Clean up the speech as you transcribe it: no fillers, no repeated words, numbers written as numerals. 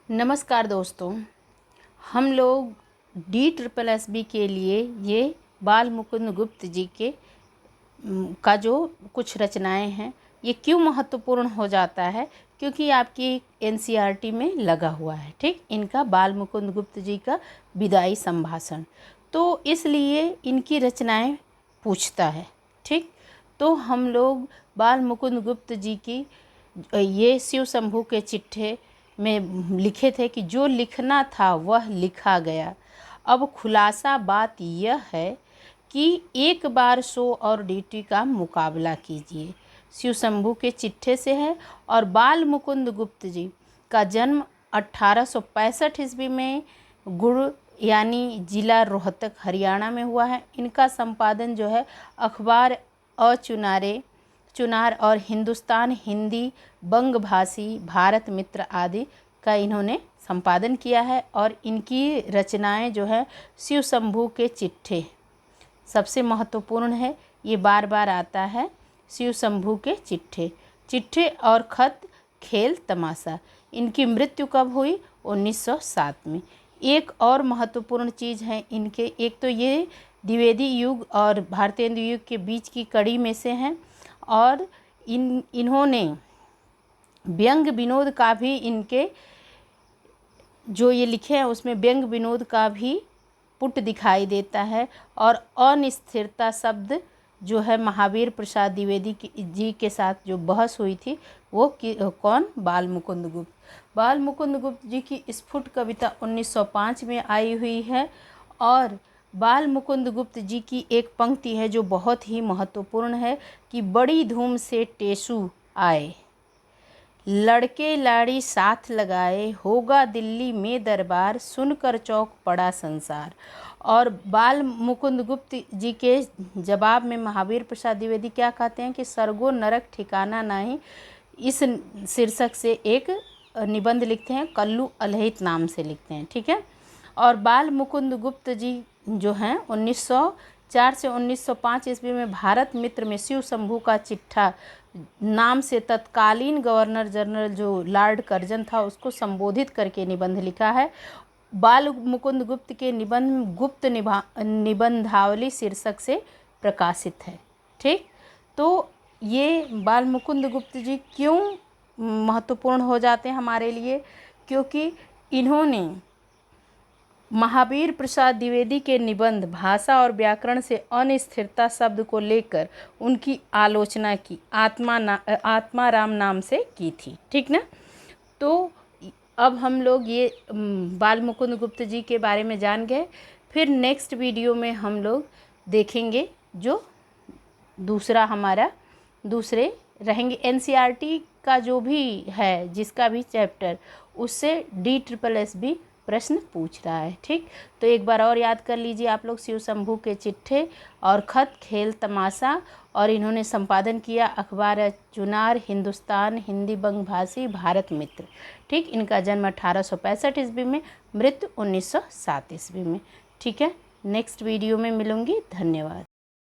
नमस्कार दोस्तों, हम लोग DSSB के लिए ये बाल मुकुंद गुप्त जी के का जो कुछ रचनाएं हैं ये क्यों महत्वपूर्ण हो जाता है, क्योंकि आपकी NCERT में लगा हुआ है। ठीक, इनका बाल मुकुंद गुप्त जी का विदाई संभाषण, तो इसलिए इनकी रचनाएं पूछता है। ठीक, तो हम लोग बाल मुकुंद गुप्त जी की ये शिव शंभू के चिट्ठे में लिखे थे कि जो लिखना था वह लिखा गया। अब खुलासा बात यह है कि एक बार शो और ड्यूटी का मुकाबला कीजिए। शिव शंभू के चिट्ठे से है और बाल मुकुंद गुप्त जी का जन्म 1865 ईस्वी में गुड़ यानी ज़िला रोहतक हरियाणा में हुआ है। इनका संपादन जो है अखबार चुनार और हिंदुस्तान हिंदी बंगभाषी भारत मित्र आदि का इन्होंने संपादन किया है। और इनकी रचनाएं जो है शिव शंभू के चिट्ठे सबसे महत्वपूर्ण है, ये बार बार आता है। शिव शंभू के चिट्ठे और खत, खेल तमाशा। इनकी मृत्यु कब हुई? 1907 में। एक और महत्वपूर्ण चीज़ है इनके, एक तो ये द्विवेदी युग और भारतेंदु युग के बीच की कड़ी में से हैं और इन्होंने व्यंग विनोद का भी, इनके जो ये लिखे हैं उसमें व्यंग विनोद का भी पुट दिखाई देता है। और अनिस्थिरता शब्द जो है महावीर प्रसाद द्विवेदी जी के साथ जो बहस हुई थी वो कौन? बाल मुकुंद गुप्त। बाल मुकुंद गुप्त जी की स्फुट कविता 1905 में आई हुई है। और बाल मुकुंद गुप्त जी की एक पंक्ति है जो बहुत ही महत्वपूर्ण है कि बड़ी धूम से टेसू आए, लड़के लाड़ी साथ लगाए, होगा दिल्ली में दरबार, सुनकर चौक पड़ा संसार। और बाल मुकुंद गुप्त जी के जवाब में महावीर प्रसाद द्विवेदी क्या कहते हैं कि सरगो नरक ठिकाना नहीं, इस शीर्षक से एक निबंध लिखते हैं, कल्लू अलहित नाम से लिखते हैं। ठीक है। और बाल मुकुंद गुप्त जी जो हैं 1904 से 1905 ईस्वी में भारत मित्र में शिव शंभू का चिट्ठा नाम से तत्कालीन गवर्नर जनरल जो लॉर्ड कर्जन था उसको संबोधित करके निबंध लिखा है। बाल मुकुंद गुप्त के निबंध गुप्त निबंधावली शीर्षक से प्रकाशित है। ठीक, तो ये बाल मुकुंद गुप्त जी क्यों महत्वपूर्ण हो जाते हैं हमारे लिए? क्योंकि इन्होंने महावीर प्रसाद द्विवेदी के निबंध भाषा और व्याकरण से अनिस्थिरता शब्द को लेकर उनकी आलोचना की आत्माराम नाम से की थी। ठीक ना। तो अब हम लोग ये बाल मुकुंद गुप्त जी के बारे में जान गए। फिर नेक्स्ट वीडियो में हम लोग देखेंगे जो दूसरे रहेंगे NCERT का जो भी है, जिसका भी चैप्टर, उससे DSSB प्रश्न पूछ रहा है। ठीक, तो एक बार और याद कर लीजिए आप लोग, शिव शंभू के चिट्ठे और खत, खेल तमाशा। और इन्होंने संपादन किया अखबार चुनार, हिंदुस्तान हिंदी बंगभाषी भारत मित्र। ठीक, इनका जन्म 1865 ईस्वी में, मृत्यु 1907 ईस्वी में। ठीक है, नेक्स्ट वीडियो में मिलूंगी। धन्यवाद।